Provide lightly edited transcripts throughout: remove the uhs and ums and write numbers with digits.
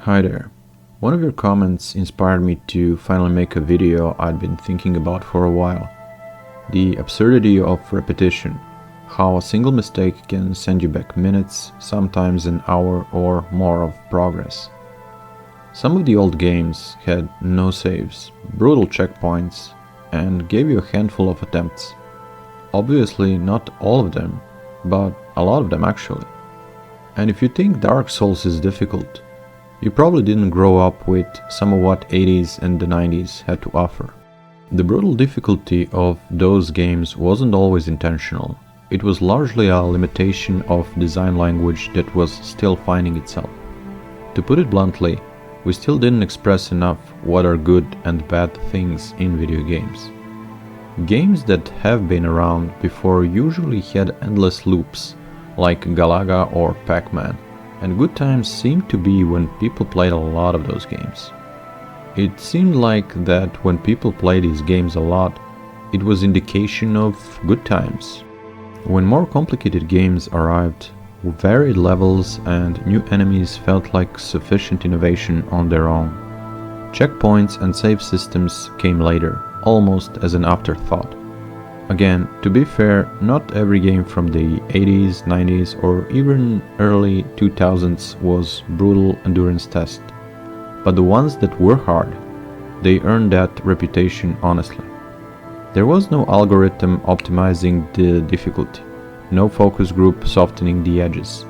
Hi there. One of your comments inspired me to finally make a video I'd been thinking about for a while. The absurdity of repetition. How a single mistake can send you back minutes, sometimes an hour or more of progress. Some of the old games had no saves, brutal checkpoints, and gave you a handful of attempts. Obviously not all of them, but a lot of them actually. And if you think Dark Souls is difficult, you probably didn't grow up with some of what 80s and the 90s had to offer. The brutal difficulty of those games wasn't always intentional. It was largely a limitation of design language that was still finding itself. To put it bluntly, we still didn't express enough what are good and bad things in video games. Games that have been around before usually had endless loops, like Galaga or Pac-Man, and good times seemed to be when people played a lot of those games. It seemed like that when people play these games a lot, it was indication of good times. When more complicated games arrived, varied levels and new enemies felt like sufficient innovation on their own. Checkpoints and save systems came later, almost as an afterthought. Again, to be fair, not every game from the 80s, 90s or even early 2000s was brutal endurance test. But the ones that were hard, they earned that reputation honestly. There was no algorithm optimizing the difficulty, no focus group softening the edges.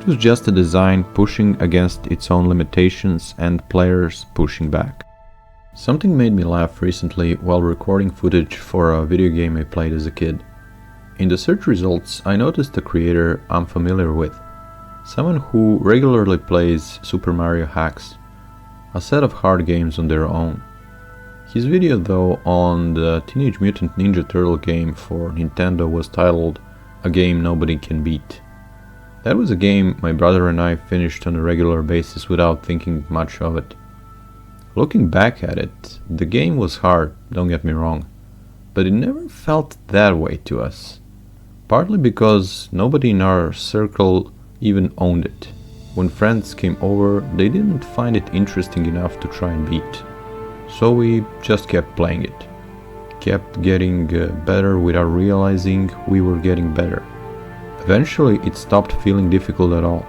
It was just a design pushing against its own limitations and players pushing back. Something made me laugh recently while recording footage for a video game I played as a kid. In the search results, I noticed a creator I'm familiar with, someone who regularly plays Super Mario hacks, a set of hard games on their own. His video though on the Teenage Mutant Ninja Turtle game for Nintendo was titled "A Game Nobody Can Beat." That was a game my brother and I finished on a regular basis without thinking much of it. Looking back at it, the game was hard, don't get me wrong, but it never felt that way to us. Partly because nobody in our circle even owned it. When friends came over, they didn't find it interesting enough to try and beat. So we just kept playing it. Kept getting better without realizing we were getting better. Eventually it stopped feeling difficult at all.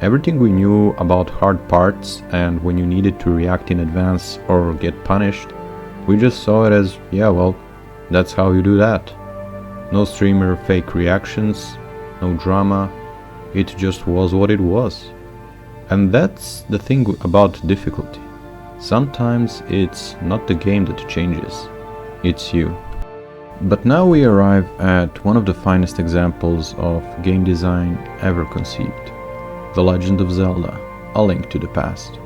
Everything we knew about hard parts and when you needed to react in advance or get punished, we just saw it as, yeah well, that's how you do that. No streamer fake reactions, no drama, it just was what it was. And that's the thing about difficulty. Sometimes it's not the game that changes, it's you. But now we arrive at one of the finest examples of game design ever conceived. The Legend of Zelda, A Link to the Past.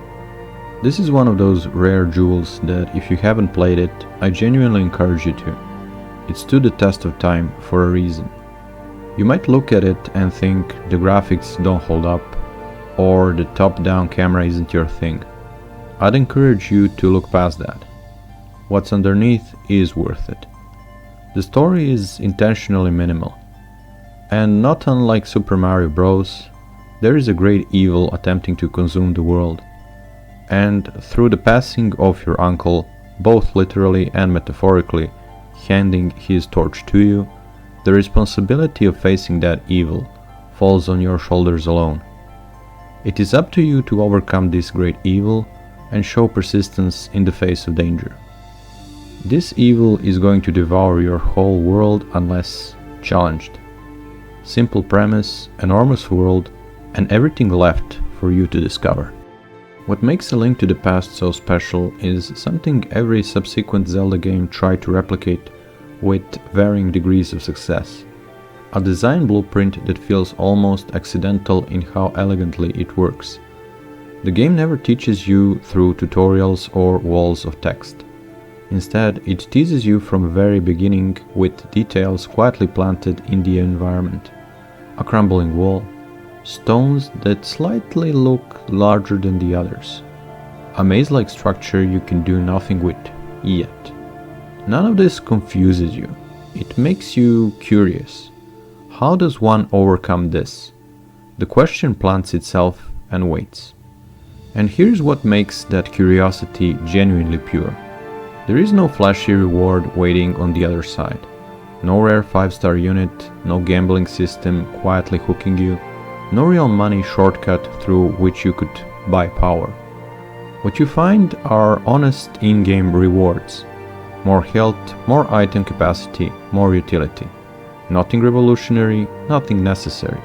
This is one of those rare jewels that if you haven't played it, I genuinely encourage you to. It stood the test of time for a reason. You might look at it and think the graphics don't hold up, or the top-down camera isn't your thing. I'd encourage you to look past that. What's underneath is worth it. The story is intentionally minimal. And not unlike Super Mario Bros., there is a great evil attempting to consume the world. And through the passing of your uncle, both literally and metaphorically, handing his torch to you, the responsibility of facing that evil falls on your shoulders alone. It is up to you to overcome this great evil and show persistence in the face of danger. This evil is going to devour your whole world unless challenged. Simple premise, enormous world, and everything left for you to discover. What makes A Link to the Past so special is something every subsequent Zelda game tried to replicate with varying degrees of success. A design blueprint that feels almost accidental in how elegantly it works. The game never teaches you through tutorials or walls of text. Instead, it teases you from the very beginning with details quietly planted in the environment. A crumbling wall, stones that slightly look larger than the others. A maze-like structure you can do nothing with, yet. None of this confuses you. It makes you curious. How does one overcome this? The question plants itself and waits. And here's what makes that curiosity genuinely pure. There is no flashy reward waiting on the other side. No rare 5-star unit, no gambling system quietly hooking you, no real money shortcut through which you could buy power. What you find are honest in-game rewards. More health, more item capacity, more utility. Nothing revolutionary, nothing necessary.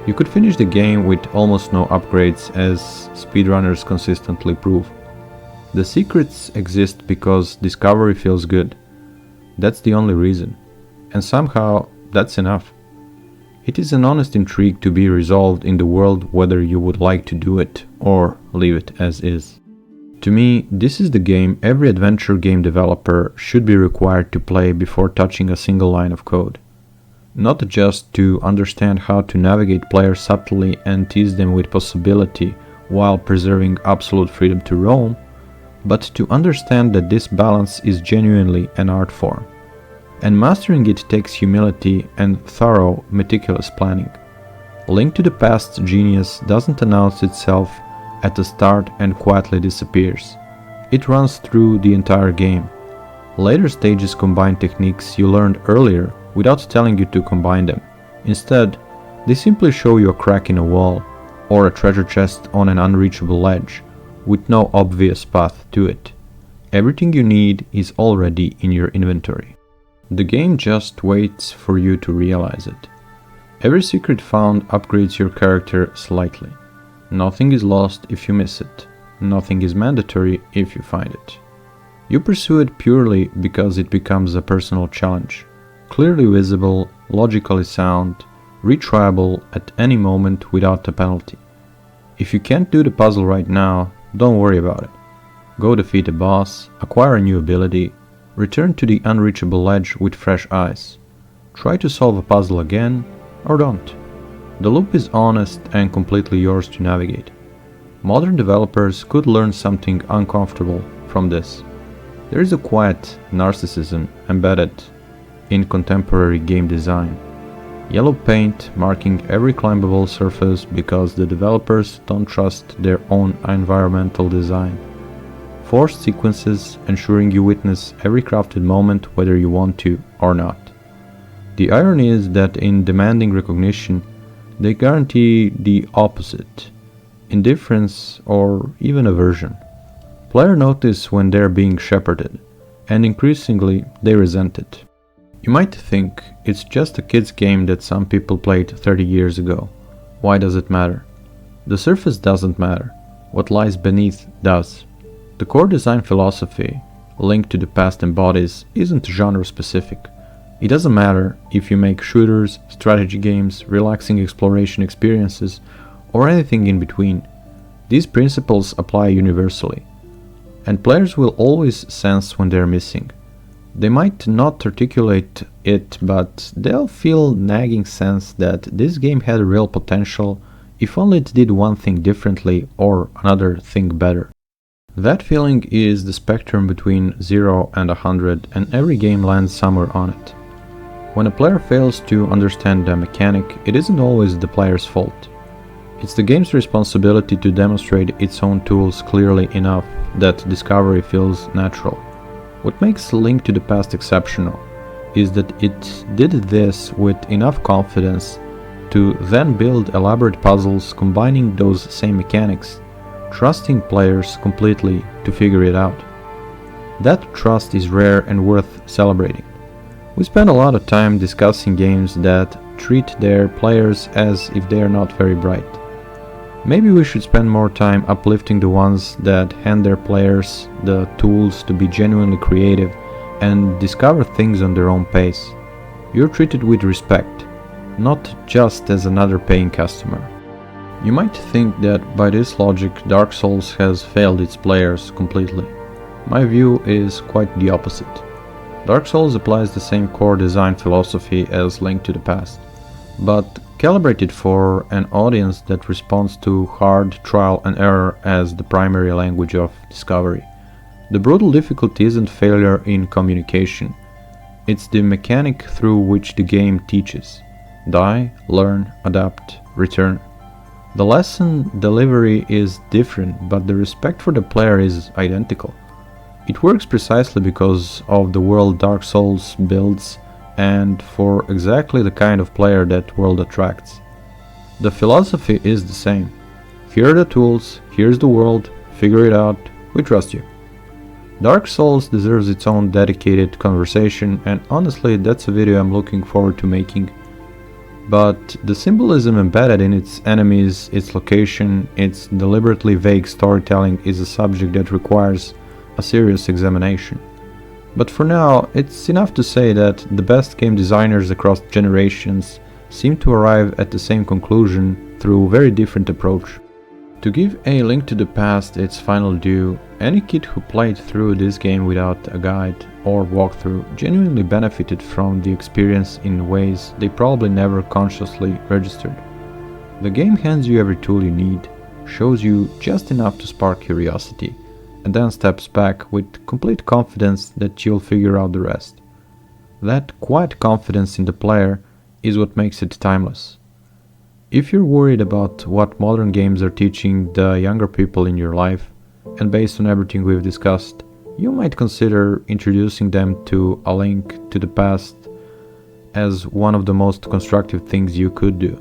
You could finish the game with almost no upgrades, as speedrunners consistently prove. The secrets exist because discovery feels good. That's the only reason. And somehow, that's enough. It is an honest intrigue to be resolved in the world whether you would like to do it or leave it as is. To me, this is the game every adventure game developer should be required to play before touching a single line of code. Not just to understand how to navigate players subtly and tease them with possibility while preserving absolute freedom to roam, but to understand that this balance is genuinely an art form. And mastering it takes humility and thorough, meticulous planning. Link to the Past's genius doesn't announce itself at the start and quietly disappears. It runs through the entire game. Later stages combine techniques you learned earlier without telling you to combine them. Instead, they simply show you a crack in a wall or a treasure chest on an unreachable ledge with no obvious path to it. Everything you need is already in your inventory. The game just waits for you to realize it. Every secret found upgrades your character slightly. Nothing is lost if you miss it. Nothing is mandatory if you find it. You pursue it purely because it becomes a personal challenge. Clearly visible, logically sound, retryable at any moment without a penalty. If you can't do the puzzle right now, don't worry about it. Go defeat a boss, acquire a new ability, return to the unreachable ledge with fresh eyes. Try to solve a puzzle again, or don't. The loop is honest and completely yours to navigate. Modern developers could learn something uncomfortable from this. There is a quiet narcissism embedded in contemporary game design. Yellow paint marking every climbable surface because the developers don't trust their own environmental design. Forced sequences ensuring you witness every crafted moment whether you want to or not. The irony is that in demanding recognition, they guarantee the opposite: indifference or even aversion. Players notice when they're being shepherded, and increasingly they resent it. You might think it's just a kid's game that some people played 30 years ago. Why does it matter? The surface doesn't matter. What lies beneath does. The core design philosophy, Link to the Past embodies, isn't genre specific. It doesn't matter if you make shooters, strategy games, relaxing exploration experiences, or anything in between. These principles apply universally, and players will always sense when they're missing. They might not articulate it, but they'll feel nagging sense that this game had real potential if only it did one thing differently or another thing better. That feeling is the spectrum between 0 and 100, and every game lands somewhere on it. When a player fails to understand the mechanic, it isn't always the player's fault. It's the game's responsibility to demonstrate its own tools clearly enough that discovery feels natural. What makes Link to the Past exceptional is that it did this with enough confidence to then build elaborate puzzles combining those same mechanics, trusting players completely to figure it out. That trust is rare and worth celebrating. We spend a lot of time discussing games that treat their players as if they are not very bright. Maybe we should spend more time uplifting the ones that hand their players the tools to be genuinely creative and discover things on their own pace. You're treated with respect, not just as another paying customer. You might think that by this logic Dark Souls has failed its players completely. My view is quite the opposite. Dark Souls applies the same core design philosophy as Link to the Past, but calibrated for an audience that responds to hard trial and error as the primary language of discovery. The brutal difficulty isn't failure in communication, it's the mechanic through which the game teaches. Die, learn, adapt, return. The lesson delivery is different, but the respect for the player is identical. It works precisely because of the world Dark Souls builds and for exactly the kind of player that world attracts. The philosophy is the same. Here are the tools, here's the world, figure it out, we trust you. Dark Souls deserves its own dedicated conversation, and honestly that's a video I'm looking forward to making. But the symbolism embedded in its enemies, its location, its deliberately vague storytelling is a subject that requires a serious examination. But for now, it's enough to say that the best game designers across generations seem to arrive at the same conclusion through a very different approach. To give A Link to the Past its final due, any kid who played through this game without a guide or walkthrough genuinely benefited from the experience in ways they probably never consciously registered. The game hands you every tool you need, shows you just enough to spark curiosity, and then steps back with complete confidence that you'll figure out the rest. That quiet confidence in the player is what makes it timeless. If you're worried about what modern games are teaching the younger people in your life, and based on everything we've discussed, you might consider introducing them to A Link to the Past as one of the most constructive things you could do.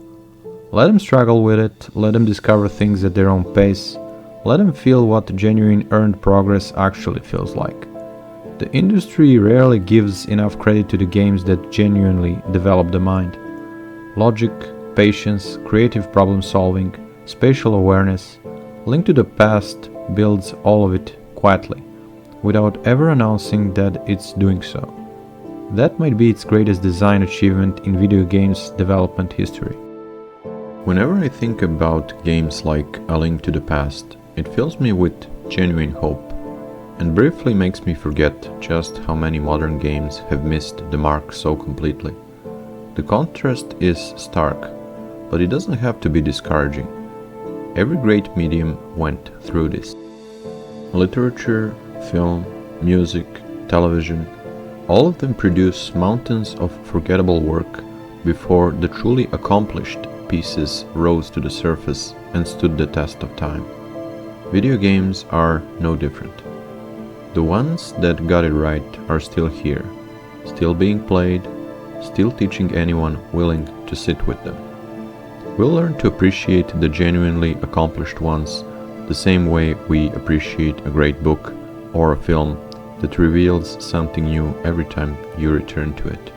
Let them struggle with it, let them discover things at their own pace, let them feel what genuine earned progress actually feels like. The industry rarely gives enough credit to the games that genuinely develop the mind. Logic, patience, creative problem solving, spatial awareness, Link to the Past builds all of it quietly, without ever announcing that it's doing so. That might be its greatest design achievement in video games development history. Whenever I think about games like A Link to the Past, it fills me with genuine hope, and briefly makes me forget just how many modern games have missed the mark so completely. The contrast is stark, but it doesn't have to be discouraging. Every great medium went through this. Literature, film, music, television, all of them produce mountains of forgettable work before the truly accomplished pieces rose to the surface and stood the test of time. Video games are no different. The ones that got it right are still here, still being played, still teaching anyone willing to sit with them. We'll learn to appreciate the genuinely accomplished ones the same way we appreciate a great book or a film that reveals something new every time you return to it.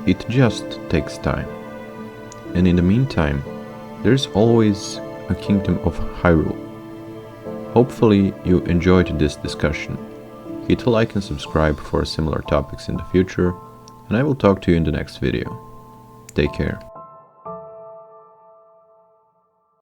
It just takes time. And in the meantime, there's always a kingdom of Hyrule. Hopefully you enjoyed this discussion. Hit a like and subscribe for similar topics in the future, and I will talk to you in the next video. Take care.